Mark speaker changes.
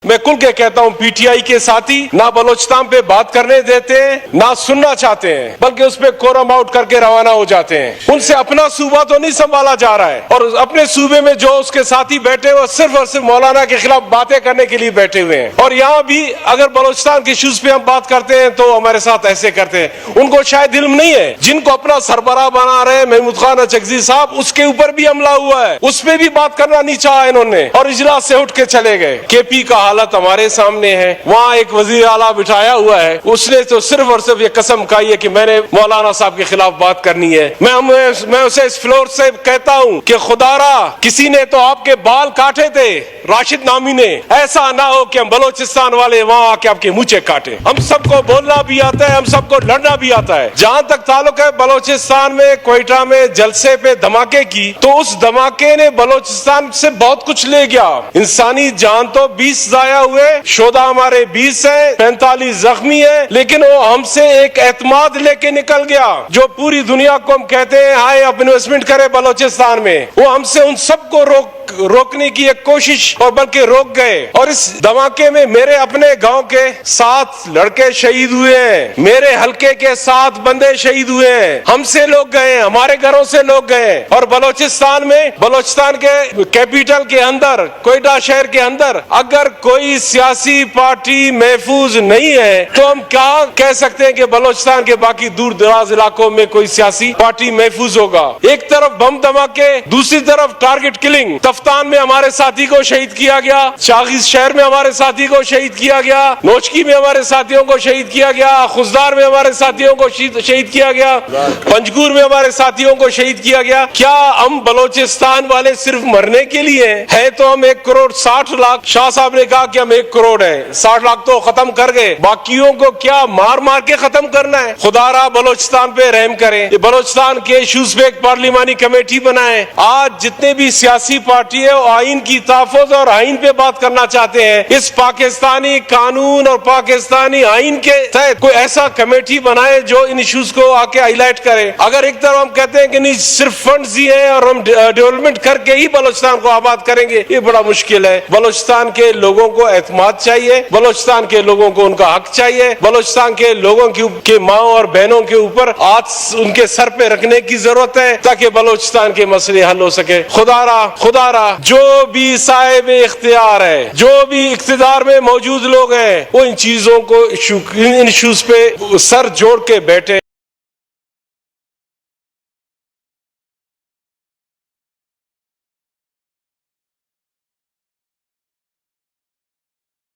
Speaker 1: मैं खुल के कहता हूँ पीटीआई के साथी ना बलोचिस्तान पे बात करने देते हैं ना सुनना चाहते हैं, बल्कि उस पे कोरम आउट करके रवाना हो जाते हैं। उनसे अपना सूबा तो नहीं संभाला जा रहा है और अपने सूबे में जो उसके साथी बैठे हुए सिर्फ और सिर्फ मौलाना के खिलाफ बातें करने के लिए बैठे हुए हैं। और यहाँ भी अगर बलोचिस्तान के इश्यूज पे हम बात करते हैं तो हमारे साथ ऐसे करते हैं। उनको शायद इल्म नहीं है, जिनको अपना सरबराह बना रहे महमूद खान अचकजी साहब, उसके ऊपर भी हमला हुआ है, उस पे भी बात करना नहीं चाहा इन्होंने और इजलास से उठ के चले गए। केपी का हालत हमारे सामने है, वहाँ एक वजीर आला बिठाया हुआ है, उसने तो सिर्फ और सिर्फ ये कसम खाई है कि मैंने मौलाना साहब के खिलाफ बात करनी है। मैं उसे इस फ्लोर से कहता हूँ कि खुदारा किसी ने तो आपके बाल काटे थे, राशिद नामी ने, ऐसा ना हो कि हम बलोचिस्तान वाले वहाँ आके आपके मुँचे काटे। हम सबको बोलना भी आता है, हम सबको लड़ना भी आता है। जहाँ तक ताल्लुक है बलोचिस्तान में क्वेटा में जलसे पे धमाके की, तो उस धमाके ने बलोचिस्तान से बहुत कुछ ले गया। इंसानी जान तो 20 जाया हुए, शोधा हमारे 20 है, 45 जख्मी है, लेकिन वो हमसे एक एतमाद लेके निकल गया जो पूरी दुनिया को हम कहते हैं हाय अब इन्वेस्टमेंट करे बलोचिस्तान में, वो हमसे उन सबको रोकने की एक कोशिश और बल्कि रोक गए। और इस धमाके में मेरे अपने गांव के 7 लड़के शहीद हुए हैं, मेरे हलके के 7 बंदे शहीद हुए हैं, हमसे लोग गए, हमारे घरों से लोग गए। और बलोचिस्तान में, बलोचिस्तान के कैपिटल के अंदर, क्वेटा शहर के अंदर अगर कोई सियासी पार्टी महफूज नहीं है तो हम क्या कह सकते हैं कि बलोचिस्तान के बाकी दूर दराज इलाकों में कोई सियासी पार्टी महफूज होगा। एक तरफ बम धमाके, दूसरी तरफ टारगेट किलिंग। तफ्तान में हमारे साथी को शहीद किया गया, शागिस शहर में हमारे साथी को शहीद किया गया, नोचकी में हमारे साथियों को शहीद किया गया, खुजदार में हमारे साथियों को शहीद किया गया, पंजगुर में हमारे साथियों को शहीद किया गया। क्या हम बलोचिस्तान वाले सिर्फ मरने के लिए है? तो हम 1 करोड़ 60 लाख, शाह साहब ने कहा कि हम 1 करोड़ है, 60 लाख तो खत्म कर गए, बाकियों को क्या मार मार के खत्म करना है? खुदारा बलोचिस्तान पे रहम करें। ये बलोचिस्तान के इश्यूज पे एक पार्लिमानी कमेटी बनाए। आज जितने भी सियासी पार्टी है वो आइन की तहफ़्फ़ुज़ और आइन पे बात करना चाहते हैं। इस पाकिस्तानी कानून और पाकिस्तानी आइन के तहत कोई ऐसा कमेटी बनाए जो इन इश्यूज को आके हाईलाइट करे। अगर एक तरफ हम कहते हैं कि नहीं सिर्फ फंड्स ही है और हम डेवलपमेंट करके ही बलोचिस्तान को आबाद करेंगे, ये बड़ा मुश्किल है। बलोचिस्तान के लोगों को एतमाद चाहिए, बलोचिस्तान के लोगों को उनका हक चाहिए, बलोचिस्तान के लोगों के माँ और बहनों के ऊपर हाथ उनके सर पे रखने की जरूरत है ताकि बलोचिस्तान के मसले हल हो सके। खुदारा जो भी साहिब इख्तियार है, जो भी इख्तिदार में मौजूद लोग हैं, वो इन चीजों को, इन इश्यूज पे सर जोड़ के बैठे।